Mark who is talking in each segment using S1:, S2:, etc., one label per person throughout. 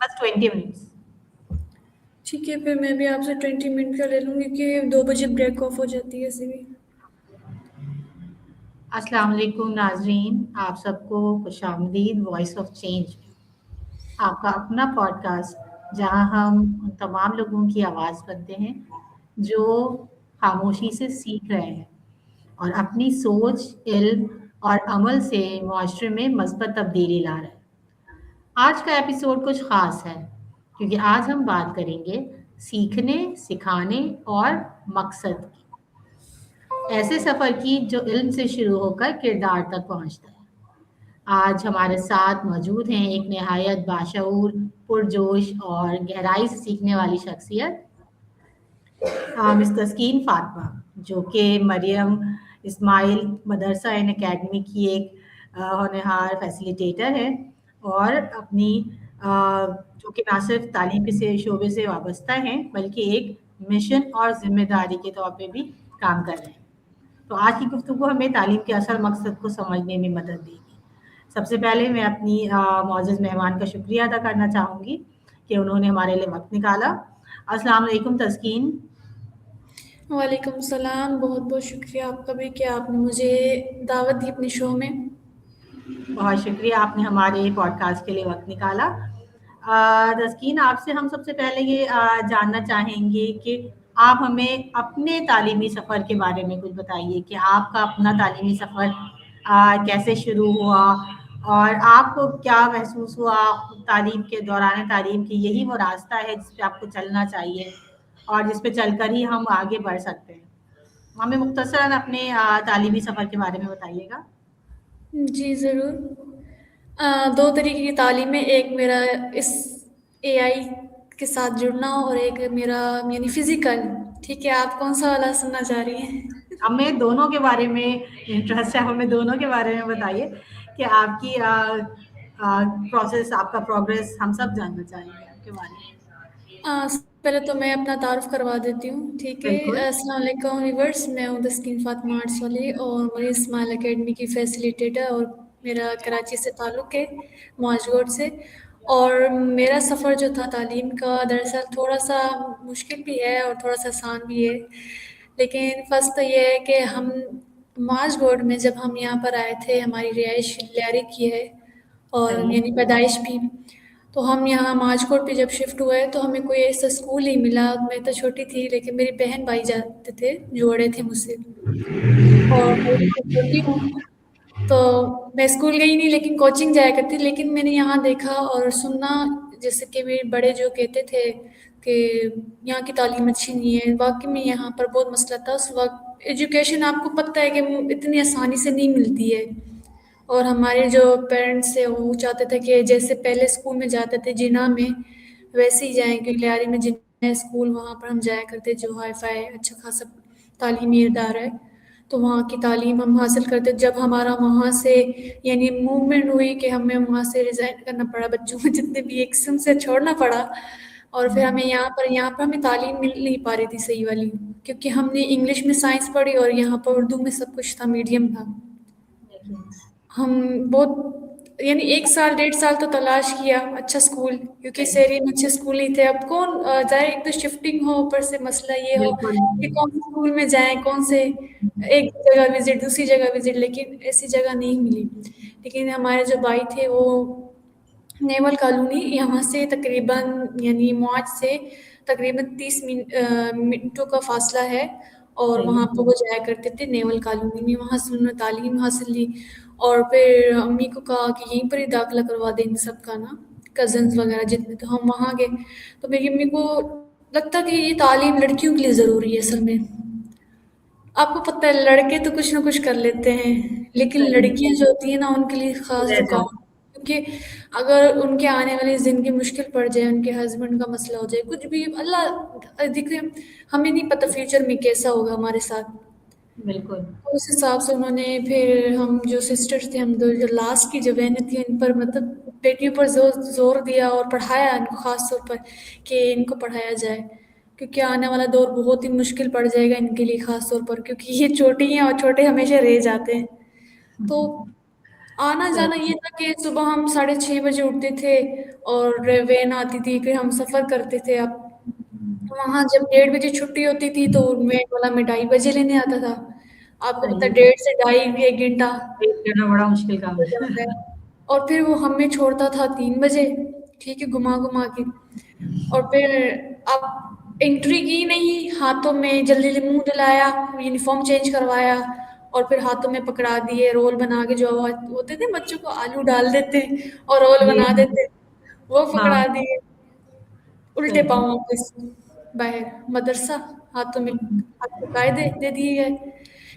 S1: बस 20 मिनट्स।
S2: ٹھیک ہے، پھر میں بھی آپ سے 20 منٹ کا لے لوں گی کہ 2 بجے بریک آف ہو جاتی ہے ایسے بھی.
S1: السلام علیکم ناظرین، آپ سب کو خوش آمدید وائس آف چینج، آپ کا اپنا پوڈ کاسٹ جہاں ہم ان تمام لوگوں کی آواز بنتے ہیں جو خاموشی سے سیکھ رہے ہیں اور اپنی سوچ، علم اور عمل سے معاشرے میں مثبت تبدیلی لا رہے ہیں۔ آج کا ایپیسوڈ کچھ خاص ہے کیونکہ آج ہم بات کریں گے سیکھنے، سکھانے اور مقصد کی، ایسے سفر کی جو علم سے شروع ہو کر کردار تک پہنچتا ہے۔ آج ہمارے ساتھ موجود ہیں ایک نہایت باشعور، پرجوش اور گہرائی سے سیکھنے والی شخصیت، مس تسکین فاطمہ، جو کہ مریم اسماعیل مدرسہ اینڈ اکیڈمی کی ایک ہونہار فیسیلیٹیٹر ہے اور اپنی جو کہ نہ صرف تعلیم کے شعبے سے وابستہ ہیں بلکہ ایک مشن اور ذمہ داری کے طور پہ بھی کام کر رہے ہیں۔ تو آج کی گفتگو ہمیں تعلیم کے اصل مقصد کو سمجھنے میں مدد دے گی۔ سب سے پہلے میں اپنی معزز مہمان کا شکریہ ادا کرنا چاہوں گی کہ انہوں نے ہمارے لیے وقت نکالا۔ السلام علیکم تسکین۔
S2: وعلیکم السلام، بہت بہت شکریہ آپ کا بھی کہ آپ نے مجھے دعوت دی اپنے شو میں.
S1: بہت شکریہ آپ نے ہمارے پوڈ کاسٹ کے لیے وقت نکالا۔ تسکین، آپ سے ہم سب سے پہلے یہ جاننا چاہیں گے کہ آپ ہمیں اپنے تعلیمی سفر کے بارے میں کچھ بتائیے کہ آپ کا اپنا تعلیمی سفر کیسے شروع ہوا اور آپ کو کیا محسوس ہوا تعلیم کے دوران تعلیم کی یہی وہ راستہ ہے جس پہ آپ کو چلنا چاہیے اور جس پہ چل کر ہی ہم آگے بڑھ سکتے ہیں۔ ہمیں مختصراً اپنے تعلیمی سفر کے بارے میں بتائیے گا۔
S2: جی ضرور. 2 طریقے کی تعلیم ہے، ایک میرا اس AI کے ساتھ جڑنا اور ایک میرا یعنی فزیکل. ٹھیک ہے، آپ کون سا والا سننا چاہ رہی ہیں؟
S1: ہمیں دونوں کے بارے میں انٹرسٹ ہے، ہمیں دونوں کے بارے میں بتائیے کہ آپ کی پروسیس، آپ کا پروگریس ہم سب جاننا چاہیں گے آپ کے بارے میں۔
S2: پہلے تو میں اپنا تعارف کروا دیتی ہوں. ٹھیک ہے،
S1: بالکل۔
S2: السلام علیکم ویورس، میں ہوں تسکین فاطمہ آرٹس والی اور مریم اسماعیل اکیڈمی کی فیسیلیٹیٹر، اور میرا کراچی سے تعلق ہے، معاذ روڈ سے. اور میرا سفر جو تھا تعلیم کا دراصل تھوڑا سا مشکل بھی ہے اور تھوڑا سا آسان بھی ہے. لیکن فرسٹ تو یہ ہے کہ ہم معاذ روڈ میں جب ہم یہاں پر آئے تھے، ہماری رہائش لیاری کی ہے اور
S1: صحیح۔
S2: یعنی پیدائش بھی. تو ہم یہاں ماجکوٹ پہ جب شفٹ ہوئے تو ہمیں کوئی ایسا اسکول نہیں ملا. میں تو چھوٹی تھی لیکن میری بہن بھائی جاتے تھے جو بڑے تھے مجھ سے، اور میں تو چھوٹی ہوں تو میں اسکول گئی نہیں لیکن کوچنگ جایا کرتی. لیکن میں نے یہاں دیکھا اور سننا، جیسے کہ میرے بڑے جو کہتے تھے کہ یہاں کی تعلیم اچھی نہیں ہے، واقعی میں یہاں پر بہت مسئلہ تھا اس وقت. ایجوکیشن آپ کو پتہ ہے کہ اتنی آسانی سے نہیں ملتی ہے، اور ہمارے جو پیرنٹس ہیں وہ چاہتے تھے کہ جیسے پہلے اسکول میں جاتے تھے جناح میں ویسے ہی جائیں، کہ لیاری میں جناح ہے اسکول، وہاں پر ہم جایا کرتے جو ہائی فائی اچھا خاصا تعلیمی ادارہ ہے، تو وہاں کی تعلیم ہم حاصل کرتے. جب ہمارا وہاں سے یعنی موومنٹ ہوئی کہ ہمیں وہاں سے ریزائن کرنا پڑا، بچوں کو جتنے بھی ایک قسم سے چھوڑنا پڑا، اور پھر ہمیں یہاں پر ہمیں تعلیم مل نہیں پا رہی تھی صحیح والی، کیونکہ ہم نے انگلش میں سائنس پڑھی اور یہاں پر اردو میں سب کچھ تھا، میڈیم تھا. ہم بہت یعنی 1 سال 1.5 سال تو تلاش کیا اچھا اسکول، کیونکہ
S1: صحیح۔
S2: شہری میں اچھے اسکول نہیں تھے. اب کون ظاہر ایک تو شفٹنگ ہو، اوپر سے مسئلہ یہ ہو
S1: بالکل۔
S2: کہ کون سے اسکول میں جائیں، کون سے ایک جگہ وزٹ دوسری جگہ وزٹ، لیکن ایسی جگہ نہیں ملی. لیکن ہمارے جو بھائی تھے وہ نیول کالونی، یہاں سے تقریباً یعنی معاج سے تقریباً 30 منٹوں کا فاصلہ ہے، اور
S1: صحیح۔
S2: وہاں پہ وہ جایا کرتے تھے نیول کالونی میں. وہاں سے انہوں نے تعلیم حاصل لی اور پھر امی کو کہا کہ یہیں پر ہی داخلہ کروا دیں گے سب کا نا، کزنس وغیرہ جتنے. تو ہم وہاں گئے تو میری امی کو لگتا کہ یہ تعلیم لڑکیوں کے لیے ضروری ہے اصل میں. آپ کو پتہ ہے لڑکے تو کچھ نہ کچھ کر لیتے ہیں، لیکن
S1: صحیح۔
S2: لڑکیاں جو ہوتی ہیں نا ان کے لیے خاص
S1: رہ
S2: جو کام،
S1: جاؤ۔
S2: کیونکہ اگر ان کے آنے والی زندگی مشکل پڑ جائے، ان کے ہسبینڈ کا مسئلہ ہو جائے، کچھ بھی اللہ دیکھیں، ہمیں نہیں پتہ فیوچر میں کیسا ہوگا ہمارے ساتھ.
S1: بالکل۔
S2: تو اس حساب سے انہوں نے پھر ہم جو سسٹرس تھے، ہم دو جو لاسٹ کی جو بہنیں تھیں، ان پر مطلب بیٹیوں پر زور دیا اور پڑھایا ان کو خاص طور پر کہ ان کو پڑھایا جائے، کیونکہ آنے والا دور بہت ہی مشکل پڑ جائے گا ان کے لیے خاص طور پر، کیونکہ یہ چھوٹی ہیں اور چھوٹے ہمیشہ رہ جاتے ہیں. تو آنا جانا
S1: صحیح،
S2: یہ تھا کہ صبح ہم 6:30 بجے اٹھتے تھے اور وین آتی تھی، پھر ہم سفر کرتے تھے. اب وہاں جب 1:30 بجے چھٹی ہوتی تھی تو وین والا ہمیں 2:30 بجے لینے آتا تھا. آپ کو پتا
S1: صحیح.
S2: 1:30 سے 2:30 ایک گھنٹہ
S1: ویٹ کرنا بڑا مشکل کام
S2: ہو
S1: ہے.
S2: جاتا ہے. اور پھر وہ ہمیں چھوڑتا تھا 3 بجے، ٹھیک ہے، گھما گھما کے. اور پھر اب انٹری کی نہیں، ہاتھوں میں جلدی جلدی منہ دلایا، یونیفارم چینج کروایا، اور پھر ہاتھوں میں پکڑا دیے رول بنا کے. جو ہوتے تھے بچوں کو آلو ڈال دیتے اور رول
S1: جی
S2: بنا دیتے، وہ
S1: ہاں.
S2: پکڑا دیے. الٹے
S1: صحیح.
S2: پاؤں واپس باہر مدرسہ، ہاتھوں میں ہاتھ پہ قاعدے دے دیے گئے.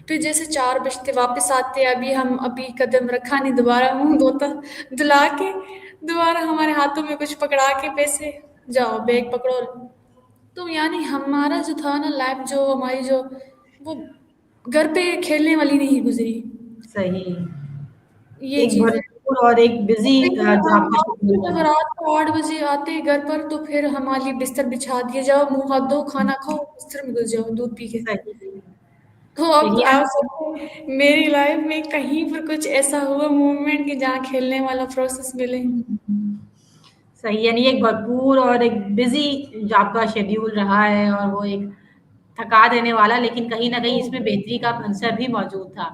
S2: پھر جیسے 4 بجتے واپس آتے، ابھی قدم رکھا نہیں، دوبارہ منہ دھوتا دھلا کے دوبارہ ہمارے ہاتھوں میں کچھ پکڑا کے پیسے جاؤ بیگ پکڑو. تو یعنی ہمارا جو تھا نا لائف، جو ہماری جو وہ گھر پہ کھیلنے والی نہیں گزری.
S1: صحیح.
S2: یہ
S1: ایک
S2: چیز ہے.
S1: بھرپور اور ایک بزی
S2: پھر
S1: جاب کا شیڈول
S2: جب
S1: تھا.
S2: رات کو 8 بجے آتے گھر پر تو پھر ہمارے لیے بستر بچھا دیے، جاؤ منہ ہاتھ دھو، کھانا کھاؤ، بستر میں گھس جاؤ دودھ پی کے.
S1: صحیح.
S2: تو اب
S1: دیکھیے
S2: آپ سب میری لائف میں کہیں پر کچھ ایسا ہوا موومنٹ کہ جہاں کھیلنے والا پروسیس ملے.
S1: صحیح، یعنی ایک بھرپور اور ایک بزی جاب کا شیڈیول رہا ہے، اور وہ ایک تھکا دینے والا، لیکن کہیں نہ کہیں اس میں بہتری کا عنصر بھی موجود تھا.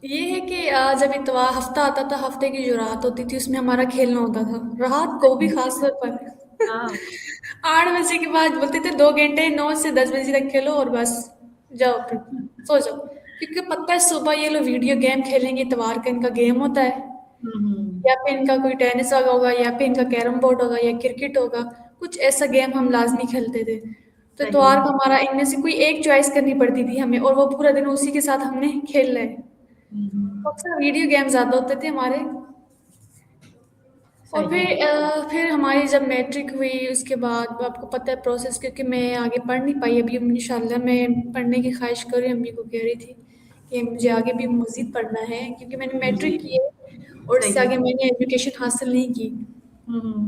S2: یہ ہے کہ جب اتوار ہفتہ آتا تھا، ہفتے کی جو رات ہوتی تھی اس میں ہمارا کھیلنا ہوتا تھا. رات کو بھی خاص طور پر
S1: ہاں.
S2: 8 بجے کے بعد بولتے تھے 2 گھنٹے 9 سے 10 بجے تک کھیلو اور بس جاؤ پھر سو جاؤ. کیونکہ پتہ ہے صبح یہ لوگ ویڈیو گیم کھیلیں گے، اتوار کا ان کا گیم ہوتا ہے، یا پھر ان کا کوئی ٹینس ہوگا، یا پھر ان کا کیرم بورڈ ہوگا، یا کرکٹ ہوگا. کچھ ایسا گیم ہم لازمی کھیلتے تھے. تو اتوار
S1: صحیح.
S2: کو ہمارا ان میں سے کوئی ایک چوائس کرنی پڑتی تھی ہمیں، اور وہ پورا دن اسی کے ساتھ ہم نے کھیلنا ہے. اکثر ویڈیو گیم زیادہ ہوتے تھے ہمارے. اور
S1: صحیح.
S2: پھر ہماری جب میٹرک ہوئی اس کے بعد آپ کو پتہ ہے پروسیس، کیونکہ میں آگے پڑھ نہیں پائی. ابھی انشاءاللہ میں پڑھنے کی خواہش کر رہی ہوں، امی کو کہہ رہی تھی کہ مجھے آگے بھی مزید پڑھنا ہے، کیونکہ میں نے
S1: جی.
S2: میٹرک کی ہے اور اس سے
S1: صحیح.
S2: آگے میں نے ایجوکیشن حاصل نہیں کی.
S1: ہوں.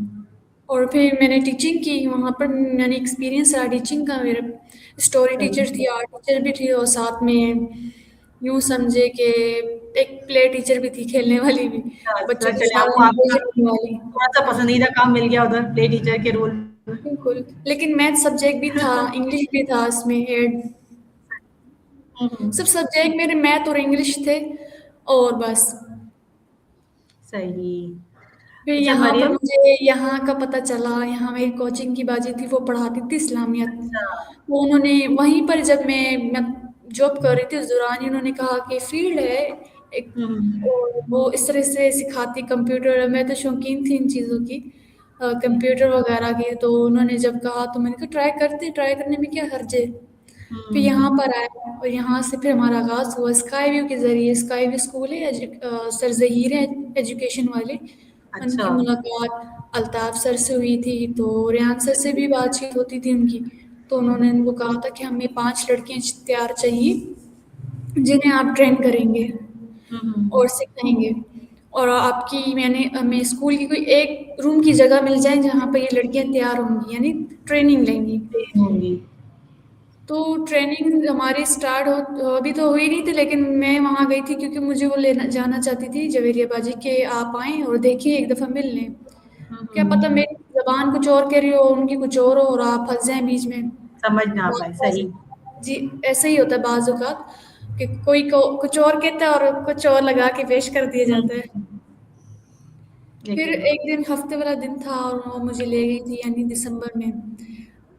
S2: اور پھر میں نے ٹیچنگ کی، وہاں پر میں نے ایکسپیرینس رہا ٹیچنگ کا. میرا اسٹوری
S1: صحیح.
S2: ٹیچر تھی، آرٹ ٹیچر بھی تھی، اور ساتھ میں یوں سمجھے کہ ایک پلے ٹیچر بھی تھی، کھیلنے والی بھی،
S1: اچھا
S2: بچوں کے
S1: چلے، آپ
S2: ساتھ
S1: کو آپ کا
S2: انگیج رکھنے والی.
S1: تھوڑا سا پسندیدہ کام مل گیا ادھر پلے ٹیچر کے رول میں.
S2: بالکل. لیکن میتھ سبجیکٹ بھی تھا، انگلش بھی تھا اس میں ایڈ. سب سبجیکٹ میرے میتھ اور انگلش تھے اور بس.
S1: صحیح.
S2: پھر
S1: اچھا
S2: یہاں پر
S1: مریم.
S2: مجھے یہاں کا پتہ چلا، یہاں میری کوچنگ کی باجی تھی، وہ پڑھاتی تھی اسلامیات.
S1: اچھا.
S2: وہ انہوں نے وہیں پر جب میں جاب کر رہی تھی اس دوران ہی انہوں نے کہا کہ فیلڈ ہے ایک، اور وہ اس طرح سے سکھاتی کمپیوٹر. میں تو شوقین تھی ان چیزوں کی، کمپیوٹر وغیرہ کی. تو انہوں نے جب کہا تو میں نے کہا ٹرائی کرتے، ٹرائی کرنے میں کیا حرج ہے. پھر یہاں پر آئے اور یہاں سے پھر ہمارا آغاز ہوا اسکائی ویو کے ذریعے. اسکائی ویو اسکول ہے، سر ظہیر ہے ایجوکیشن والے، ان کی
S1: اچھا.
S2: ملاقات الطاف سر سے ہوئی تھی. تو ریان سر سے بھی بات چیت ہوتی تھی ان کی. تو انہوں نے ان کو کہا تھا کہ ہمیں 5 لڑکیاں تیار چاہیے جنہیں آپ ٹرین کریں گے اور سکھائیں گے. اور آپ کی میں نے ہمیں اسکول کی کوئی ایک روم کی جگہ مل جائے جہاں پہ یہ لڑکیاں تیار ہوں گی، یعنی ٹریننگ لیں گی.
S1: ہوں گی.
S2: تو ٹریننگ ہماری اسٹارٹ ابھی تو ہوئی نہیں تھی، لیکن میں وہاں گئی تھی کیونکہ مجھے وہ جانا چاہتی تھی جویریہ باجی کہ آپ آئیں اور دیکھیں ایک دفعہ مل لیں. کیا پتہ میری زبان کچھ اور کہہ رہی ہو، ان کی کچھ اور ہو، اور آپ پھنس جائیں بیچ میں.
S1: سمجھ نہ پائے. صحیح.
S2: جی ایسا ہی ہوتا ہے بعض اوقات کہ کوئی کو کچھ اور کہتا ہے اور کچھ اور لگا کے پیش کر دیا جاتا ہے. پھر
S1: لیکن
S2: ایک دن ہفتے والا دن تھا اور وہ مجھے لے گئی تھی، یعنی دسمبر میں.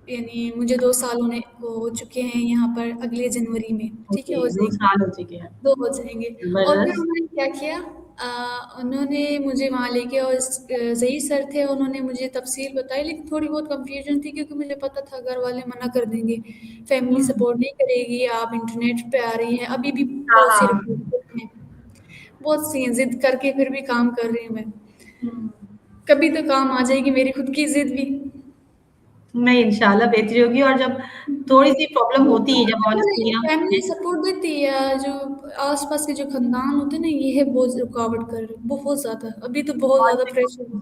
S2: یعنی مجھے 2 سال ہو چکے ہیں یہاں پر، اگلے جنوری میں ٹھیک ہے
S1: اوکے،
S2: ہو
S1: دو
S2: جائیں گے،
S1: سال ہو چکے ہیں.
S2: 2 ہو جائیں گے. اور پھر
S1: زبردست.
S2: انہوں نے کیا کیا، انہوں نے مجھے وہاں لے کے، اور ظہیر سر تھے انہوں نے مجھے تفصیل بتائی. لیکن تھوڑی بہت کنفیوژن تھی کیونکہ مجھے پتا تھا گھر والے منع کر دیں گے، فیملی سپورٹ نہیں کرے گی، آپ انٹرنیٹ پہ آ رہی ہیں. ابھی بھی
S1: ہاں
S2: بہت سی
S1: ہاں.
S2: رپورٹ ہیں، بہت سی ہیں، ضد کر کے پھر بھی کام کر رہی ہوں میں. کبھی تو کام آ جائے گی میری خود کی ضد بھی.
S1: نہیں انشاءاللہ بہتری ہوگی. اور جب تھوڑی سی پرابلم ہوتی ہے، جب آنےسٹلی ہم
S2: فیملی سپورٹ دیتی ہے، جو آس پاس کے جو خاندان ہوتے ہیں نا، یہ ہے بہت رکاوٹ کر رہے بہت زیادہ. ابھی تو بہت زیادہ پریشر ہے.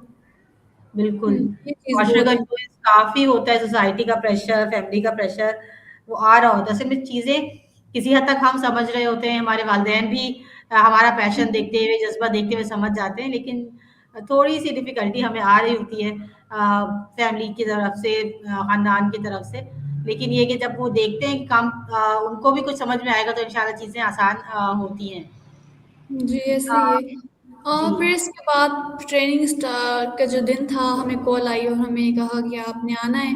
S1: بالکل.
S2: یہ چیز
S1: معاشرے کا
S2: بہت ہے.
S1: انفلوئنس کافی ہوتا ہے، سوسائٹی کا پریشر، فیملی کا پریشر وہ آ رہا ہوتا ہے. اصل میں چیزیں کسی حد تک ہم سمجھ رہے ہوتے ہیں، ہمارے والدین بھی हमारा पैशन देखते हुए, जज़्बा देखते हुए समझ जाते हैं, लेकिन थोड़ी-सी डिफ़िकल्टी हमें आ रही होती है फैमिली की तरफ से, ख़ानदान की तरफ से। लेकिन ये कि जब वो देखते हैं कि काम उनको भी कुछ समझ में आएगा तो इंशाल्लाह चीज़ें आसान होती हैं।
S2: जी, ऐसे
S1: अ,
S2: ही है।
S1: जी,
S2: फिर इसके बाद ट्रेनिंग का जो दिन था, हमें कॉल आई और हमें कहा कि आपने आना है।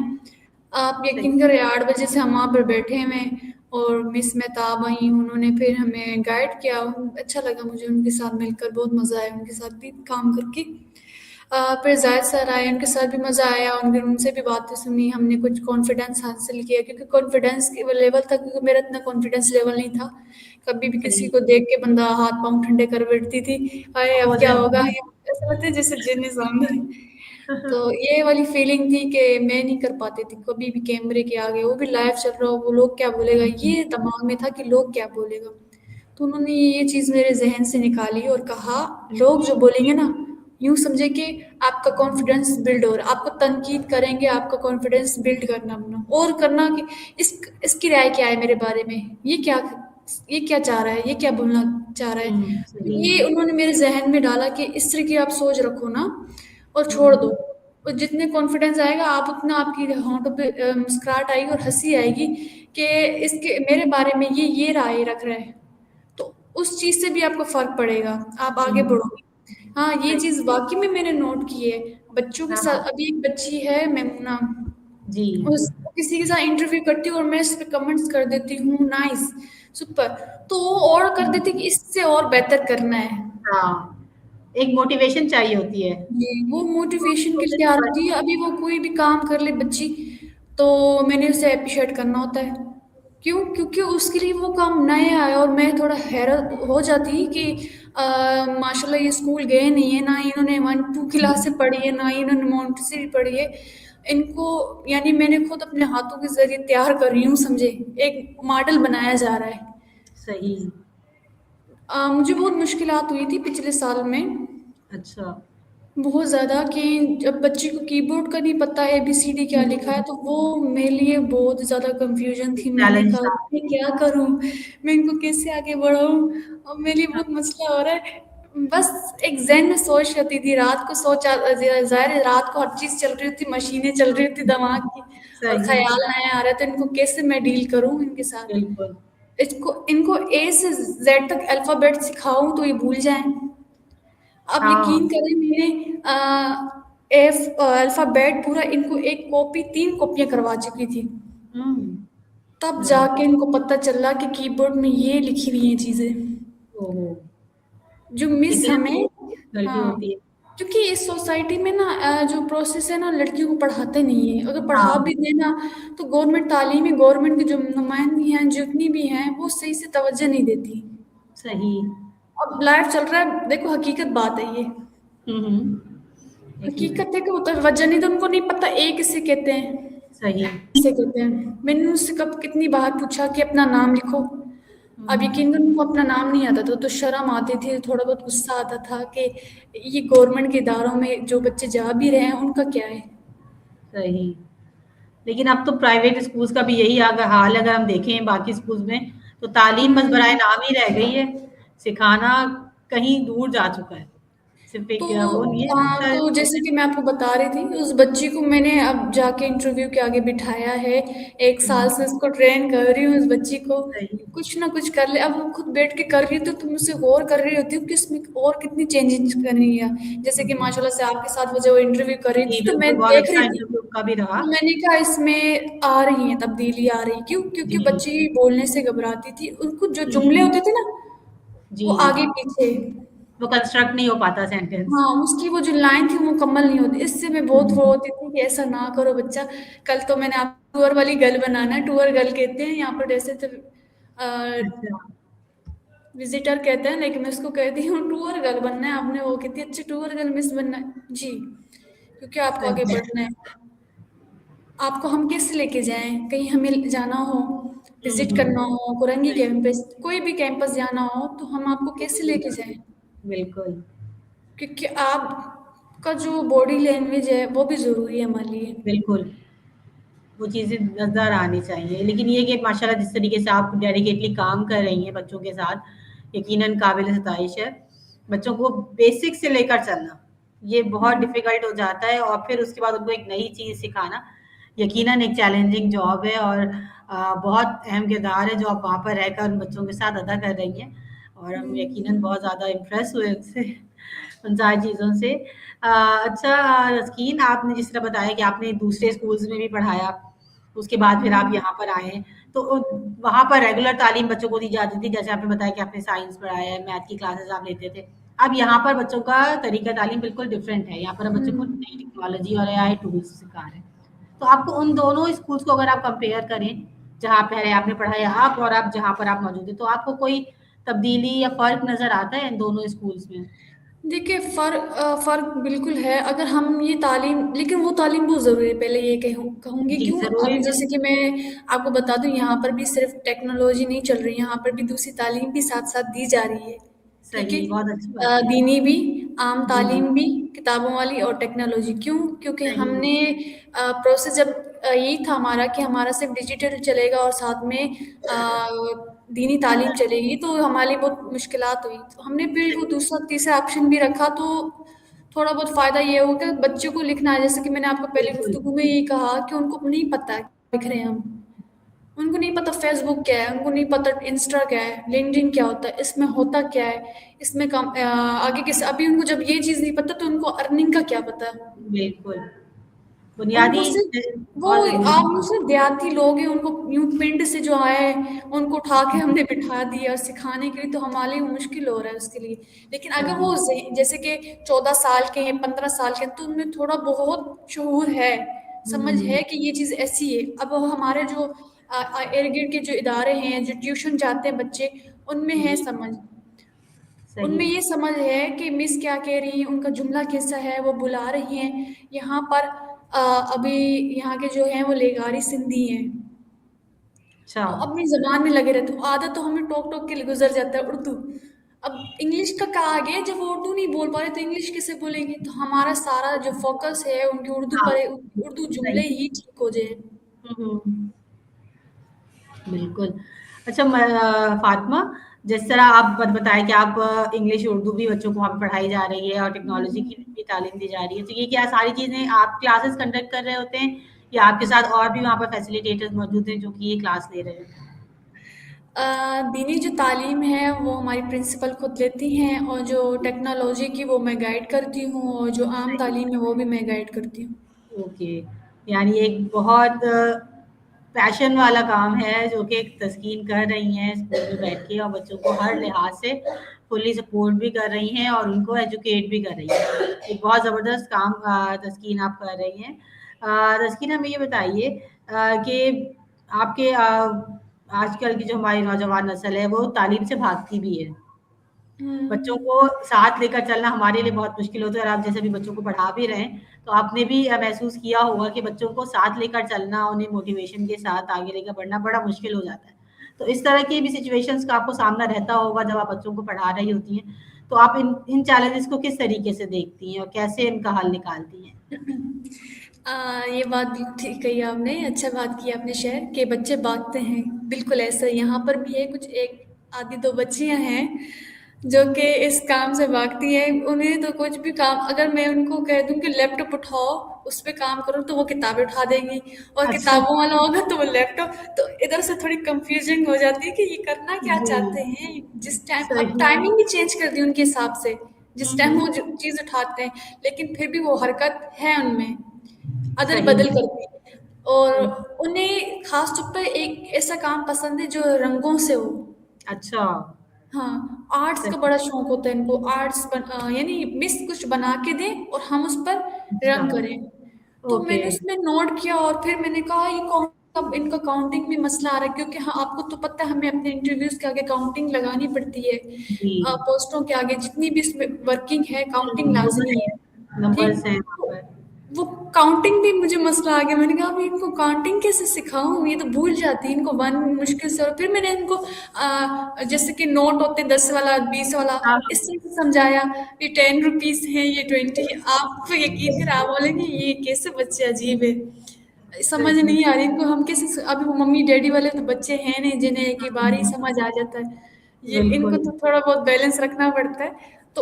S2: आप
S1: सही,
S2: यकीन करें 8 बजे से हम वहाँ पर बैठे हुए हैं और मिस मेहताब आई, उन्होंने फिर हमें गाइड किया। अच्छा लगा मुझे उनके साथ मिलकर, बहुत मज़ा आया उनके साथ भी काम करके। फिर जायद सर आए, उनके साथ भी मज़ा आया, उनसे भी बातें सुनी, हमने कुछ कॉन्फिडेंस हासिल किया, क्योंकि कॉन्फिडेंस के लेवल था, क्योंकि मेरा इतना कॉन्फिडेंस लेवल नहीं था। कभी भी किसी
S1: सही।
S2: को देख के बंदा हाथ पाँव ठंडे कर बैठती थी, अरे
S1: हो
S2: अब क्या
S1: जाता
S2: होगा,
S1: है।
S2: ऐसा लगता है जैसे जिन सामने। तो ये वाली फीलिंग थी कि मैं नहीं कर पाती थी कभी भी कैमरे के आगे, वो भी लाइव चल रहा हो, वो लोग क्या बोलेगा, ये दिमाग में था कि लोग क्या बोलेगा। तो उन्होंने ये चीज़ मेरे जहन से निकाली और कहा, लोग जो बोलेंगे ना, यूं समझे कि आपका कॉन्फिडेंस बिल्ड हो रहा है, आपको तनकीद करेंगे, आपका कॉन्फिडेंस बिल्ड करना अपना और करना कि इसकी राय क्या है मेरे बारे में, ये क्या चाह रहा है, ये क्या बोलना चाह रहा है। तो
S1: सही।
S2: ये उन्होंने मेरे जहन में डाला कि इस तरह की आप सोच रखो ना और छोड़ दो।
S1: हुँ,
S2: और जितने कॉन्फिडेंस आएगा आप उतना, आपकी होंठों पे मुस्कुराहट आएगी और हंसी आएगी कि इसके मेरे बारे में ये राय रख रहा है, तो उस चीज़ से भी आपको फ़र्क पड़ेगा, आप आगे
S1: हुँ,
S2: बढ़ोगे। हाँ, ये
S1: सही।
S2: चीज़ वाक़ई में मैंने नोट की है। बच्चों के
S1: हाँ,
S2: साथ,
S1: हाँ।
S2: अभी एक बच्ची है मैमूना,
S1: जी।
S2: उस किसी के साथ इंटरव्यू करती हूँ और मैं इस पे कमेंट्स कर देती हूँ, नाइस, सुपर, तो वो और कर देती है कि इससे और बेहतर करना है।
S1: हाँ, एक मोटिवेशन चाहिए होती है।
S2: जी, वो मोटिवेशन के लिए
S1: कोशिश
S2: तैयार
S1: कर
S2: होती है। अभी वो कोई भी काम कर ले बच्ची, तो मैंने उसे एप्रिशिएट करना होता है। क्यों? क्योंकि उसके लिए वो काम नया है और मैं थोड़ा हैरत हो जाती कि माशाल्लाह ये स्कूल गए नहीं है, ना इन्होंने 1-2 क्लासें पढ़ी है, ना इन्होंने मोंटेसरी पढ़ी है। इनको यानी मैंने खुद अपने हाथों के ज़रिए तैयार कर रही हूँ, समझे? एक मॉडल बनाया जा रहा है।
S1: सही।
S2: मुझे बहुत मुश्किलात हुई थी पिछले साल में,
S1: अच्छा।
S2: बहुत ज़्यादा, कि जब बच्चे को कीबोर्ड का नहीं पता है एबीसीडी क्या लिखा है,
S1: हुँ,
S2: तो वो मेरे लिए बहुत ज़्यादा कंफ्यूजन थी। मैंने
S1: चैलेंज
S2: कहा
S1: था।
S2: मैं क्या करूं, मैं इनको कैसे आगे बढ़ाऊं, और मेरे लिए बहुत मसला हो रहा है। बस एक ज़हन में सोच रहती थी, रात को सोचा, ज़ाहिर है रात को हर चीज़ चल रही होती, मशीनें चल रही होती दिमाग की, और
S1: सही,
S2: ख्याल नया आ रहा था इनको कैसे मैं डील करूं इनके साथ।
S1: बिल्कुल।
S2: इनको ए से जेड तक अल्फ़ाबेट सिखाऊं तो ये भूल जाएं। आप
S1: हाँ।
S2: यकीन करें, मैंने अल्फ़ाबेट पूरा इनको एक कॉपी 3 कॉपियाँ करवा चुकी थी।
S1: हुँ,
S2: तब
S1: हाँ।
S2: जाके इनको पता चला कि कीबोर्ड में ये लिखी हुई हैं चीज़ें,
S1: ओहो!
S2: जो मिस
S1: लेकिन
S2: हमें।
S1: गलती
S2: हाँ,
S1: होती है।
S2: क्योंकि इस सोसाइटी में ना जो प्रोसेस है ना, लड़कियों को पढ़ाते नहीं है। अगर पढ़ा
S1: हाँ,
S2: भी दें ना, तो गवर्नमेंट तालीम में गवर्नमेंट की जो नुमाइंदी हैं, जितनी भी हैं, वो सही से तवज्जो नहीं देती।
S1: सही।
S2: अब लाइव चल रहा है, देखो हकीकत बात है ये।
S1: हुँ, हुँ। यकीनन।
S2: हकीकत है कि वो तवज्जो नहीं, तो उनको नहीं पता ए किसे कहते हैं,
S1: सही।
S2: से कहते हैं। मैंने उससे कब कितनी बार पूछा कि अपना नाम लिखो। अब
S1: हुँ,
S2: यकीन करो उनको अपना नाम नहीं आता था, तो शर्म आती थी, थोड़ा बहुत गुस्सा आता था कि ये गवर्नमेंट के इदारों में जो बच्चे जा भी रहे हैं उनका क्या है।
S1: सही। लेकिन अब तो प्राइवेट स्कूल्स का भी यही अगर हाल है, अगर हम देखें बाकी स्कूल्स में, तो तालीम बस बराए
S2: हम्म।
S1: नाम ही रह गई है। सिखाना कहीं दूर जा चुका है। सिर्फ़
S2: तो
S1: एक वो नहीं है
S2: हाँ,
S1: सर
S2: तो जैसे कि मैं आपको बता रही थी, उस बच्ची को मैंने अब जाके इंटरव्यू के आगे बिठाया है। 1 साल से
S1: हुँ,
S2: उसको ट्रेन कर रही हूँ उस बच्ची को,
S1: सही।
S2: कुछ ना कुछ कर ले। अब वो खुद बैठ के कर रही थी, तो मुझसे गौर कर रही होती हूँ कि इसमें और कितनी चेंजेस करनी है। जैसे कि
S1: हुँ।
S2: माशाल्लाह से आपके साथ वो जब इंटरव्यू कर रही
S1: जी,
S2: थी, तो मैं
S1: बिल्कुल, बहुत
S2: देख
S1: अच्छा
S2: रही थी।
S1: इंटरव्यू का भी रहा।
S2: तो मैंने कहा इसमें आ रही है तब्दीली, आ रही, क्यों? क्योंकि
S1: जी।
S2: बच्ची बोलने से घबराती थी, उनको जो
S1: हुँ,
S2: जुमले
S1: हुँ।
S2: होते थे ना,
S1: जी,
S2: वो आगे पीछे,
S1: वो कंस्ट्रक्ट नहीं हो पाता सेंटेंस।
S2: हाँ, उसकी वो जो लाइन थी वो मुकम्मल नहीं होती। इससे मैं बहुत वो
S1: हुँ,
S2: होती थी कि ऐसा ना करो बच्चा। कल तो मैंने आप टूअर वाली गर्ल बनाना है, टूअर गर्ल कहते हैं यहाँ पर, जैसे तो
S1: अच्छा,
S2: विजिटर कहते हैं, लेकिन मैं उसको कहती हूँ टूअर गर्ल बनना है आपने। वो कहती है अच्छा टूअर गर्ल मिस बनना है जी, क्योंकि आपको आगे
S1: सही।
S2: बढ़ना है। आपको हम कैसे लेके जाएं, कहीं हमें जाना हो,
S1: हुँ,
S2: विजिट करना
S1: हुँ।
S2: हो, कुरंगी
S1: सही,
S2: कैंपस, कोई भी कैंपस जाना हो, तो हम आपको कैसे
S1: जी,
S2: लेके जाएं?
S1: बिल्कुल,
S2: क्योंकि आपका जो बॉडी लैंग्वेज है वो भी ज़रूरी है हमारे लिए।
S1: बिल्कुल। वो चीज़ें नज़र आनी चाहिए। लेकिन ये कि माशाल्लाह जिस तरीके से आप डेडिकेटली काम कर रही हैं बच्चों के साथ, यकीनन काबिल स्तائश है। बच्चों को बेसिक से लेकर चलना, ये बहुत डिफ़िकल्ट हो जाता है और फिर उसके बाद उनको एक नई चीज़ सिखाना, यकीनन एक चैलेंजिंग जॉब है और बहुत अहम किरदार है जो आप वहाँ पर रहकर उन बच्चों के साथ अदा कर रही हैं और हम यकीनन बहुत ज़्यादा इम्प्रेस हुए उनसे, उन सारी चीज़ों से। अच्छा रस्कीन, आपने जिस तरह बताया कि आपने दूसरे स्कूल्स में भी पढ़ाया, उसके बाद फिर आप यहाँ पर आए हैं, तो वहाँ पर रेगुलर तालीम बच्चों को दी जाती थी, जैसे आपने बताया कि आपने साइंस पढ़ाया है, मैथ की क्लासेस आप लेते थे। अब यहाँ पर बच्चों का तरीका तालीम बिल्कुल डिफरेंट है, यहाँ पर हम बच्चों को नई टेक्नोलॉजी और एआई टूल्स सिखा रहे हैं। तो आपको उन दोनों स्कूल्स को अगर आप कंपेयर करें, जहाँ पहले आपने पढ़ाया आप और आप जहाँ पर आप मौजूद हैं, तो आपको कोई तब्दीली या फ़र्क नज़र आता है इन दोनों स्कूल्स में?
S2: देखिए, फ़र्क बिल्कुल है। अगर हम ये तालीम, लेकिन वो तालीम बहुत ज़रूरी है, पहले ये कहूँगी।
S1: जी,
S2: क्यों?
S1: ज़रूरी
S2: अभी
S1: तो
S2: जैसे कि मैं आपको बता दूँ, यहाँ पर भी सिर्फ़ टेक्नोलॉजी नहीं चल रही, यहाँ पर भी दूसरी तालीम भी साथ-साथ दी जा रही है। ठीक है?
S1: सही, बहुत अच्छी बात है।
S2: दीनी भी, आम
S1: जी,
S2: तालीम भी, किताबों वाली और टेक्नोलॉजी। क्यों? क्योंकि
S1: सही,
S2: हमने प्रोसेस जब यही था हमारा कि हमारा सिर्फ़ डिजिटल चलेगा और साथ में दीनी तालीम चलेगी, तो हमारे लिए बहुत मुश्किलात हुई। तो हमने फिर वो
S1: सही,
S2: दूसरा तीसरा ऑप्शन भी रखा, तो थोड़ा बहुत फ़ायदा ये हो गया। बच्चों को लिखना है, जैसे कि मैंने आपको पहले
S1: बिल्कुल,
S2: गुफ्तगू में यही कहा कि उनको नहीं पता है लिख रहे हैं हम। उनको नहीं पता फेसबुक क्या है, उनको नहीं पता इंस्टा क्या है, लिंक्डइन क्या होता है, इसमें होता क्या है, इसमें आगे किस, अभी उनको जब ये चीज़ नहीं पता तो उनको अर्निंग का क्या पता है।
S1: बिल्कुल।
S2: उनको
S1: बुनियादी
S2: सिर्फ वो,
S1: बहुत ज़रूरी
S2: आप सिर्फ देहाती लोग हैं, उनको यूं पिंड से जो आए उनको उठा के हमने बिठा दिया और सिखाने के लिए, तो हमारे लिए मुश्किल हो रहा है उसके लिए। लेकिन अगर
S1: सही,
S2: वो जैसे कि 14 साल के हैं, 15 साल के हैं, तो उनमें थोड़ा बहुत शऊर है, समझ
S1: हुँ,
S2: है कि ये चीज़ ऐसी है। अब वो हमारे जो इर्द गिर्द के जो इदारे हैं, जो ट्यूशन जाते हैं बच्चे, उनमें है
S1: जी,
S2: समझ।
S1: सही,
S2: उनमें ये समझ है कि मिस क्या कह रही हैं, उनका जुमला कैसा है, वो बुला रही हैं। यहाँ पर अभी यहाँ के जो हैं वो लेगारी सिंधी हैं,
S1: अच्छा,
S2: तो अपनी ज़बान में लगे रहते हैं। आदत तो हमें टोक टोक के लिए गुजर जाता है उर्दू। अब इंग्लिश का कहा गया है, जब वो उर्दू नहीं बोल पा रहे तो इंग्लिश कैसे बोलेंगे? तो हमारा सारा जो फोकस है उनकी उर्दू
S1: हाँ,
S2: पर है, उर्दू
S1: सही,
S2: जुमले ही ठीक हो जाए।
S1: हुँ, हुँ। बिल्कुल। अच्छा फ़ातिमा, जिस तरह आप बताएँ कि आप इंग्लिश, उर्दू भी बच्चों को वहाँ पे पढ़ाई जा रही है और टेक्नोलॉजी की भी तालीम दी जा रही है। तो ये क्या सारी चीज़ें आप क्लासेस कंडक्ट कर रहे होते हैं या आपके साथ और भी वहाँ पर फैसिलिटेटर्स मौजूद हैं जो कि ये क्लास ले रहे हैं?
S2: दीनी जो तालीम है वो हमारी प्रिंसिपल खुद लेती हैं, और जो टेक्नोलॉजी की वो मैं गाइड करती हूँ, और जो आम
S1: सही,
S2: तालीम है वो भी मैं गाइड करती हूँ।
S1: ओके। यानी एक बहुत पैशन वाला काम है जो कि एक तस्कीन कर रही हैं स्कूल में बैठ के और बच्चों को हर लिहाज से फुल्ली सपोर्ट भी कर रही हैं और उनको एजुकेट भी कर रही हैं। एक बहुत ज़बरदस्त काम तस्कीन आप कर रही हैं। तस्कीन हमें ये बताइए कि आपके आजकल की जो हमारी नौजवान नस्ल है वो तालीम से भागती भी है। बच्चों
S2: हम्म।
S1: को साथ लेकर चलना हमारे लिए बहुत मुश्किल होता है और आप जैसे भी बच्चों को पढ़ा भी रहे हैं, तो आपने भी महसूस किया होगा कि बच्चों को साथ लेकर चलना, उन्हें मोटिवेशन के साथ आगे लेकर बढ़ना बड़ा मुश्किल हो जाता है। तो इस तरह की भी सिचुएशंस का आपको सामना रहता होगा जब आप बच्चों को पढ़ा रही होती हैं। तो आप इन इन चैलेंजेस को किस तरीके से देखती हैं और कैसे इनका हल निकालती हैं?
S2: ये बात भी ठीक कही आपने, अच्छा बात की आपने शेयर कि बच्चे भागते हैं। बिल्कुल ऐसा यहाँ पर भी है, कुछ एक आधी दो बच्चियां हैं जो कि इस काम से भागती हैं। उन्हें तो कुछ भी काम, अगर मैं उनको कह दूं कि लैपटॉप उठाओ, उस पे काम करो, तो वो किताबें उठा देंगी, और
S1: अच्छा,
S2: किताबों वाला होगा तो वो लैपटॉप। तो इधर से थोड़ी कंफ्यूजिंग हो जाती है कि ये करना क्या
S1: जी,
S2: चाहते हैं। जिस टाइम, अब
S1: सही।
S2: टाइमिंग भी चेंज कर दी उनके हिसाब से, जिस टाइम
S1: हुँ,
S2: वो चीज़ उठाते हैं, लेकिन फिर भी वो हरकत है उनमें, अदल
S1: सही,
S2: बदल करती है। और
S1: सही।
S2: उन्हें खास तौर पर एक ऐसा काम पसंद है जो रंगों से हो।
S1: अच्छा,
S2: हाँ, आर्ट्स का
S1: सही,
S2: बड़ा शौक होता है इनको। यानी मिस कुछ बना के दें और हम उस पर
S1: अच्छा,
S2: रंग करें। तो
S1: ओके,
S2: मैंने उसमें नोट किया और फिर मैंने कहा ये कौन, अब इनका काउंटिंग में मसला आ रहा है, क्योंकि हाँ, आपको तो पता है हमें अपने इंटरव्यूज के आगे काउंटिंग लगानी पड़ती है।
S1: जी।
S2: पोस्टों के आगे जितनी भी इसमें वर्किंग है, काउंटिंग
S1: वो तो
S2: लाजमी
S1: है,
S2: है।
S1: नंबर्स
S2: ठीक।
S1: हैं वहाँ
S2: तो
S1: पर।
S2: वो काउंटिंग भी मुझे मसला आ गया। मैंने कहा अभी इनको काउंटिंग कैसे सिखाऊं, ये तो भूल जाती है इनको वन मुश्किल से। और फिर मैंने इनको जैसे कि नोट होते 10 वाला 20 वाला,
S1: हाँ,
S2: इस तरह से समझाया। ये 10 रुपीज है, ये 20। आप यकीन करें, आप बोलेंगे ये कैसे बच्चे अजीब है, समझ
S1: सही,
S2: नहीं आ रही इनको हम कैसे। अभी वो मम्मी डैडी वाले तो बच्चे हैं नहीं जिन्हें एक ही बार ही समझ आ जाता है। یہ ان کو
S1: बिल्कुल।
S2: तो थोड़ा बहुत बैलेंस रखना पड़ता है। तो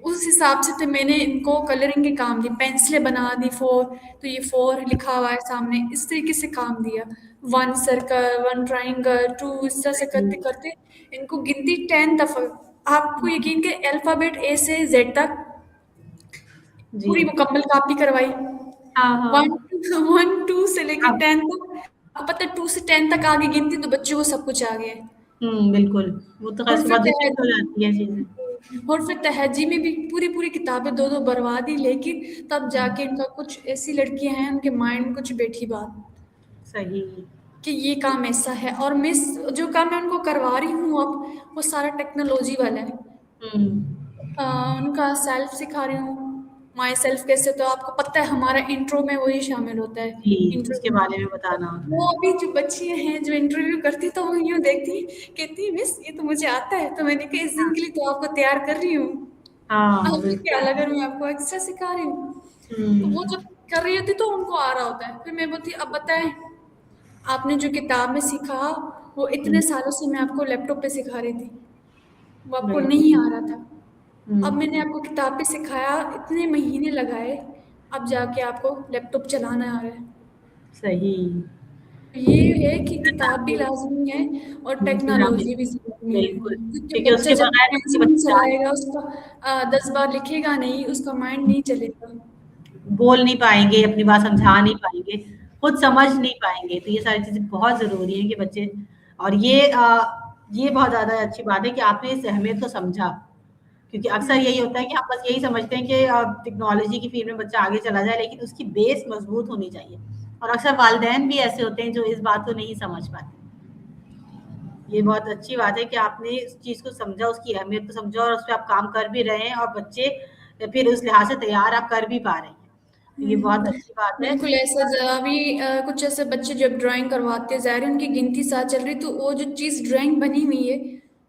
S2: उस हिसाब से फिर मैंने इनको कलरिंग के काम दिए, पेंसिलें बना दी 4, तो ये 4 लिखा हुआ है सामने, इस तरीके से काम दिया। 1 सर्कल, 1 ट्रायंगल, 2, इस तरह से
S1: सही।
S2: करते करते इनको गिनती 10 दफा, आपको यकीन के अल्फाबेट ए से जेड तक
S1: जी।
S2: पूरी मुकम्मल कॉपी करवाई।
S1: हाँ, हाँ।
S2: 1 2 से लेके
S1: अब
S2: 10 तक, आपको पता है 2 से 10 तक आगे गिनती तो बच्चों को सब कुछ आ गया है।
S1: बिल्कुल। वो तो खैर
S2: और
S1: उसके
S2: फिर
S1: बाद डिफिकल्ट हो जाती है चीज़ें।
S2: तहज़ी और फिर तहज़ी में भी पूरी-पूरी किताबें 2-2 बरबाद ही, लेकिन तब जाके इनका कुछ ऐसी लड़कियाँ हैं उनके माइंड में कुछ बैठी बात
S1: सही।
S2: कि ये काम ऐसा है। और मिस जो काम मैं उनको करवा रही हूँ अब, वो सारा टेक्नोलॉजी वाला है।
S1: हुँ।
S2: उनका सेल्फ सिखा रही हूँ, माई सेल्फ कैसे, तो आपको पता है हमारा इंट्रो में वही शामिल होता है।
S1: जी, उसके
S2: इंटरव्यू
S1: बारे में बताना होता
S2: वो
S1: है।
S2: अभी जो बच्चियाँ हैं जो इंटरव्यू करती तो वो यूँ देखती हैं, कहती है मिस ये तो मुझे आता है, तो मैंने कहा इस दिन के लिए तो आपको तैयार कर रही हूँ,
S1: हाँ,
S2: अब क्या
S1: बिल्कुल।
S2: लगा मैं आपको एक्स्ट्रा सिखा रही हूँ। तो वो
S1: हुँ।
S2: जब कर रही होती तो उनको आ रहा होता है, फिर मैं बोलती अब बताएं आपने जो किताब में सीखा वो इतने
S1: हुँ,
S2: सालों से मैं आपको लैपटॉप पे सिखा रही थी, वो आपको
S1: बिल्कुल।
S2: नहीं आ रहा था,
S1: हुँ,
S2: अब मैंने आपको किताब पे सिखाया, इतने महीने लगाए, अब जाके आपको लैपटॉप चलाना आ रहा है।
S1: सही।
S2: ये है कि किताब भी लाज़मी है और
S1: किताबें
S2: टेक्नोलॉज़ी भी ज़रूरी है,
S1: बिल्कुल,
S2: क्योंकि
S1: क्योंकि
S2: बच्चा
S1: उसके
S2: जब तक
S1: बगैर बच्चे
S2: पेंसिल नहीं
S1: बच्चे जा
S2: चलाएगा, उसका 10 बार लिखेगा नहीं, उसका माइंड नहीं चलेगा।
S1: बोल नहीं पाएँगे, अपनी बात समझा नहीं पाएँगे, खुद समझ नहीं पाएँगे। तो ये सारी चीज़ें बहुत ज़रूरी हैं कि बच्चे और ये बहुत ज़्यादा अच्छी बात है कि आपने इस अहमियत को समझा। क्योंकि अक्सर
S2: हुँ,
S1: यही होता है कि हम बस यही समझते हैं कि टेक्नोलॉजी की फ़ील्ड में बच्चा आगे चला जाए, लेकिन उसकी बेस मज़बूत होनी चाहिए। और अक्सर वालिदैन भी ऐसे होते हैं जो इस बात को नहीं समझ पाते। ये बहुत अच्छी बात है कि आपने इस चीज़ को समझा, उसकी अहमियत को समझा और उस पे आप काम कर भी रहे हैं और बच्चे फिर उस लिहाज से तैयार आप कर भी पा रहे हैं। तो ये बहुत
S2: हुँ।
S1: अच्छी बात है।
S2: बिल्कुल ऐसा अभी कुछ ऐसे बच्चे जब ड्राइंग करवाते हैं, ज़ाहिर है उनकी गिनती साथ चल रही, तो वो जो चीज़ ड्राइंग बनी हुई है,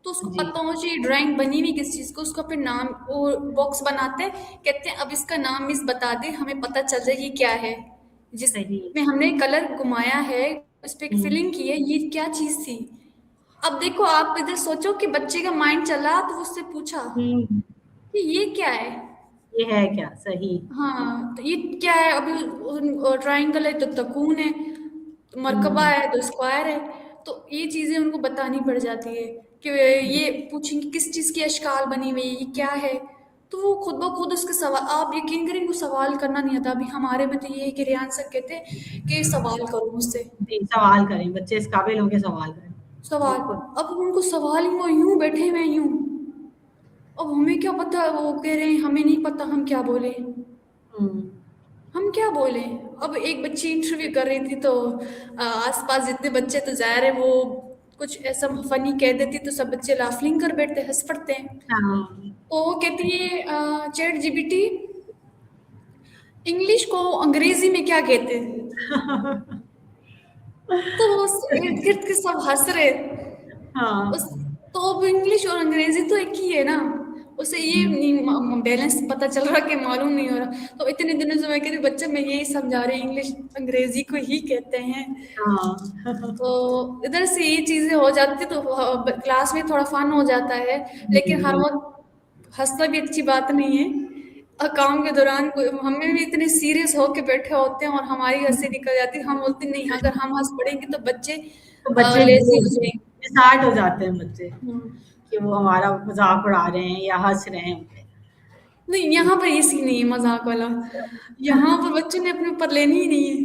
S2: तो उसको
S1: जी।
S2: पता होना चाहिए ड्राइंग बनी हुई किस चीज़ को, उसका फिर नाम वो बॉक्स बनाते हैं, कहते हैं अब इसका नाम मिस बता दें, हमें पता चल जाए ये क्या है।
S1: सही।
S2: जिसमें हमने कलर घुमाया है, उस पे एक
S1: हुँ।
S2: फिलिंग की है, ये क्या चीज़ थी? अब देखो आप इधर सोचो कि बच्चे का माइंड चला तो उससे पूछा
S1: हुँ।
S2: कि ये क्या है?
S1: ये है क्या? सही।
S2: हाँ, तो ये क्या है? अभी ट्रायंगल है तो तकून है, तो मरकबा
S1: हुँ।
S2: है तो स्क्वायर है। तो ये चीज़ें उनको बतानी पड़ जाती है कि ये पूछेंगे किस चीज़ की अशकाल बनी हुई है, ये क्या है? तो वो खुद ब खुद उसके सवाल, आप यकीन करें उनको सवाल करना नहीं आता। अभी हमारे में तो ये है कि रेहान सर कहते हैं कि सवाल करो मुझसे,
S1: जी, सवाल करें, बच्चे इस काबिल होंगे सवाल करें।
S2: सवाल।
S1: बिल्कुल।
S2: अब उनको सवाल ही वो यूँ बैठे हुए हैं यूँ, अब हमें क्या पता, वो कह रहे हैं हमें नहीं पता हम क्या बोले।
S1: हुँ।
S2: हम क्या बोले? अब एक बच्ची इंटरव्यू कर रही थी तो आसपास जितने बच्चे, तो ज़ाहिर है वो कुछ ऐसा फनी कह देती तो सब बच्चे लाफिंग कर बैठते, हंस पड़ते हैं।
S1: हाँ।
S2: तो वो कहती है चैट जीपीटी इंग्लिश को अंग्रेजी में क्या कहते हैं? तो उस इर्द गिर्द के सब हंस रहे। उस
S1: हाँ।
S2: तो अब इंग्लिश और अंग्रेजी तो एक ही है ना, उसे ये
S1: हुँ।
S2: नहीं बैलेंस पता चल रहा कि मालूम नहीं हो रहा। तो इतने दिनों से मैं कह रही बच्चे मैं यही समझा रही इंग्लिश अंग्रेजी को ही कहते हैं।
S1: हाँ।
S2: तो इधर से ये चीजें हो जाती तो क्लास में थोड़ा फन हो जाता है, लेकिन हर
S1: बिल्कुल।
S2: वक्त हंसना भी अच्छी बात नहीं है। काम के दौरान हमें भी इतने सीरियस होके बैठे होते हैं और हमारी हंसी निकल जाती है, हम बोलते नहीं अगर हम हंस पड़ेंगे तो बच्चे
S1: तो बच्चे
S2: लेजी
S1: वो
S2: हो जाएंगे।
S1: डिसहार्ट हो जाते हैं बच्चे
S2: हम्म।
S1: कि वो हमारा मज़ाक उड़ा रहे हैं या हँस रहे हैं उनपे।
S2: नहीं यहाँ पर ये सीन नहीं है मजाक वाला, यहाँ पर बच्चों ने अपने ऊपर लेनी ही नहीं है।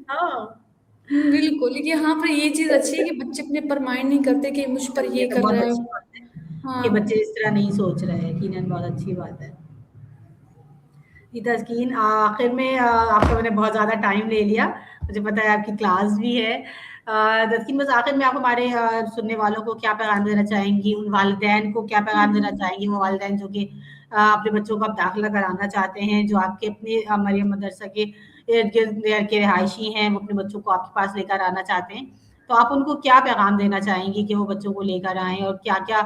S1: हाँ,
S2: बिल्कुल, लेकिन यहाँ पर ये चीज अच्छी है कि बच्चे अपने पर माइंड नहीं करते कि मुझ पर
S1: ये
S2: ये
S1: तो
S2: कर
S1: बहुत
S2: रहा है।
S1: अच्छी बात है कि बच्चे
S2: हाँ।
S1: इस तरह नहीं सोच रहे हैं, यकीनन बहुत अच्छी बात है। जी, तस्कीन आखिर में आपका मैंने बहुत ज़्यादा टाइम ले लिया। मुझे पता है आपकी क्लास भी है। तस्कीन बस आखिर में आप हमारे सुनने वालों को क्या पैगाम देना चाहेंगी? उन वालिदैन को क्या पैगाम देना चाहेंगी? वो वालिदैन जो कि अपने बच्चों का दाखिला कराना चाहते हैं, जो आपके अपने मरियम मदरसा के इर्द-गिर्द के रिहायशी हैं, वो अपने बच्चों को आपके पास लेकर आना चाहते हैं। तो आप उनको क्या पैगाम देना चाहेंगी कि वो बच्चों को लेकर आएँ और क्या-क्या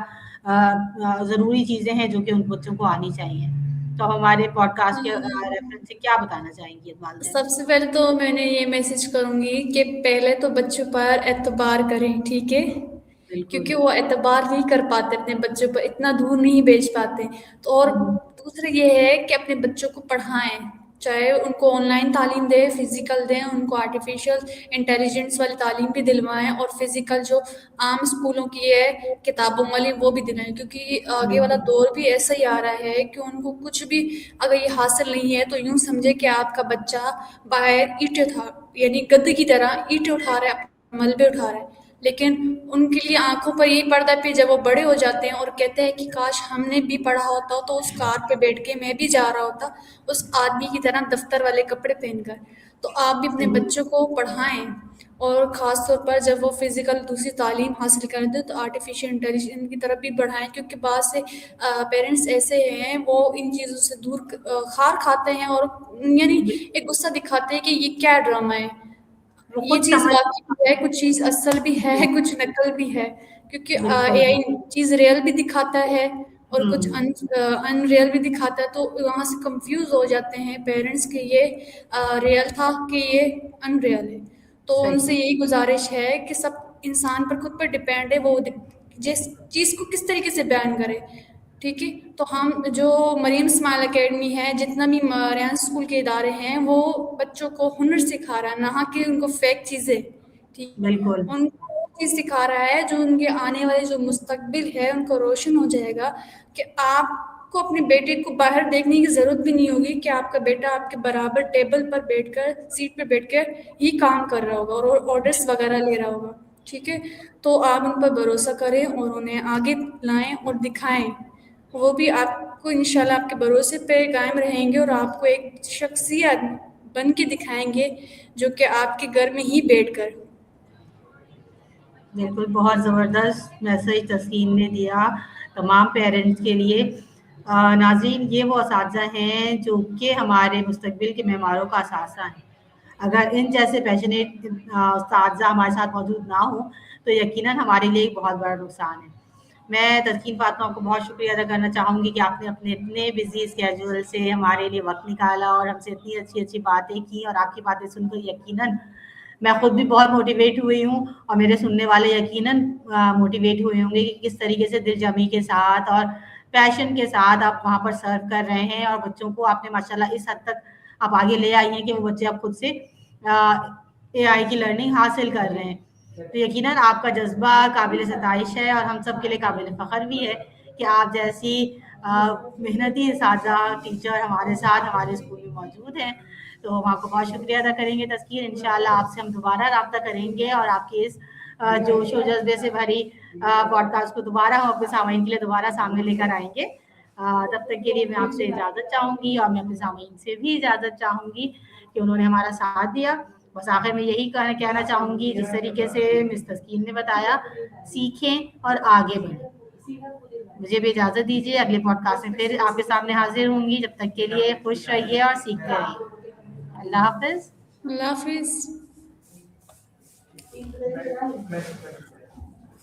S1: ज़रूरी चीज़ें हैं जो कि उन बच्चों को आनी चाहिए? तो आप हमारे पॉडकास्ट के रेफ़रेंस से क्या बताना चाहेंगी वालिदैन को?
S2: सबसे पहले तो मैंने ये मैसेज करूंगी कि पहले तो बच्चों पर एतबार करें, ठीक है?
S1: बिल्कुल।
S2: کیونکہ وہ اعتبار نہیں کر پاتے اپنے بچوں پر، اتنا دور نہیں بھیج پاتے. تو اور دوسرا یہ ہے کہ اپنے بچوں کو پڑھائیں، چاہے ان کو آن لائن تعلیم دیں، فزیکل دیں، ان کو آرٹیفیشیل انٹیلیجنس والی تعلیم بھی دلوائیں، اور فزیکل جو عام اسکولوں کی ہے کتابوں والی وہ بھی دلائیں، کیونکہ آگے والا دور بھی ایسا ہی آ رہا ہے کہ ان کو کچھ بھی اگر یہ حاصل نہیں ہے تو یوں سمجھے کہ آپ کا بچہ باہر اینٹیں یعنی گدے کی طرح اینٹیں اٹھا رہا ہے، ملبے اٹھا رہا ہے. لیکن ان کے لیے آنکھوں پر یہی پڑتا ہے، پھر جب وہ بڑے ہو جاتے ہیں اور کہتے ہیں کہ کاش ہم نے بھی پڑھا ہوتا تو اس کار پہ بیٹھ کے میں بھی جا رہا ہوتا اس آدمی کی طرح دفتر والے کپڑے پہن کر. تو آپ بھی اپنے بچوں کو پڑھائیں، اور خاص طور پر جب وہ فزیکل دوسری تعلیم حاصل کرتے ہیں تو آرٹیفیشیل انٹیلیجنس کی طرف بھی بڑھائیں، کیونکہ بعض سے پیرنٹس ایسے ہیں وہ ان چیزوں سے دور خار کھاتے ہیں اور یعنی ایک غصہ دکھاتے ہیں کہ یہ کیا ڈرامہ ہے.
S1: وہ
S2: یہ
S1: خود
S2: چیز
S1: سمجھ
S2: واقعی بھی ہے، کچھ چیز اصل بھی ہے، کچھ نقل بھی ہے، کیونکہ
S1: بالکل.
S2: اے آئی چیز ریئل بھی دکھاتا ہے اور کچھ
S1: ہوں.
S2: ان ریئل بھی دکھاتا ہے. تو وہاں سے کنفیوز ہو جاتے ہیں پیرنٹس کہ یہ ریئل تھا کہ یہ ان ریئل ہے. تو ان سے
S1: صحیح.
S2: یہی گزارش ہے کہ سب انسان پر خود پر ڈپینڈ ہے وہ جس چیز کو کس طریقے سے بیان کرے. ٹھیک ہے، تو ہم جو مریم اسماعیل اکیڈمی ہے، جتنا بھی ریاض اسکول کے ادارے ہیں، وہ بچوں کو ہنر سکھا رہا ہے، نہ کہ ان کو فیک چیزیں. ٹھیک،
S1: بالکل.
S2: ان کو وہ چیز سکھا رہا ہے جو ان کے آنے والے جو مستقبل ہے ان کو روشن ہو جائے گا، کہ آپ کو اپنے بیٹے کو باہر دیکھنے کی ضرورت بھی نہیں ہوگی کہ آپ کا بیٹا آپ کے برابر ٹیبل پر بیٹھ کر سیٹ پہ بیٹھ کر ہی کام کر رہا ہوگا اور آرڈرس وغیرہ لے رہا ہوگا. ٹھیک ہے، تو آپ ان پر بھروسہ کریں اور انہیں آگے لائیں اور دکھائیں. وہ بھی آپ کو انشاءاللہ آپ کے بھروسے پہ قائم رہیں گے اور آپ کو ایک شخصیت بن کے دکھائیں گے جو کہ آپ کے گھر میں ہی بیٹھ کر.
S1: بالکل، بہت زبردست میسج تسکین نے دیا تمام پیرنٹس کے لیے. ناظرین، یہ وہ اساتذہ ہیں جو کہ ہمارے مستقبل کے معماروں کا اثاثہ ہیں. اگر ان جیسے پیشنیٹ اساتذہ ہمارے ساتھ موجود نہ ہوں تو یقیناً ہمارے لیے ایک بہت بڑا نقصان ہے. میں تسکین فاطمہ کو بہت شکریہ ادا کرنا چاہوں گی کہ آپ نے اپنے اتنے بزی اسکیجول سے ہمارے لیے وقت نکالا اور ہم سے اتنی اچھی اچھی باتیں کی، اور آپ کی باتیں سن کر یقیناً میں خود بھی بہت موٹیویٹ ہوئی ہوں، اور میرے سننے والے یقیناً موٹیویٹ ہوئے ہوں گے کہ کس طریقے سے دل جمی کے ساتھ اور پیشن کے ساتھ آپ وہاں پر سرو کر رہے ہیں، اور بچوں کو آپ نے ماشاءاللہ اس حد تک آپ آگے لے آئی ہیں کہ وہ بچے اب خود سے اے آئی کی لرننگ حاصل کر رہے ہیں. تو یقیناً آپ کا جذبہ قابل ستائش ہے، اور ہم سب کے لیے قابل فخر بھی ہے کہ آپ جیسی محنتی اساتذہ ٹیچر ہمارے ساتھ ہمارے اسکول میں موجود ہیں. تو ہم آپ کو بہت شکریہ ادا کریں گے تسکین. انشاءاللہ آپ سے ہم دوبارہ رابطہ کریں گے اور آپ کے اس جوش و جذبے سے بھری پوڈ کاسٹ کو دوبارہ ہم اپنے سامعین کے لیے دوبارہ سامنے لے کر آئیں گے. تب تک کے لیے میں آپ سے اجازت چاہوں گی، اور میں اپنے سامعین سے بھی اجازت چاہوں گی کہ انہوں نے ہمارا ساتھ دیا. بس آخر میں یہی کہنا چاہوں گی، جس طریقے سے مس تسکین نے بتایا، سیکھیں اور آگے بڑھیں. مجھے بھی اجازت دیجیے، اگلے پوڈ کاسٹ میں پھر آپ کے سامنے حاضر ہوں گی. جب تک کے لیے خوش رہیے اور سیکھتے رہیے. اللہ حافظ.
S2: اللہ حافظ.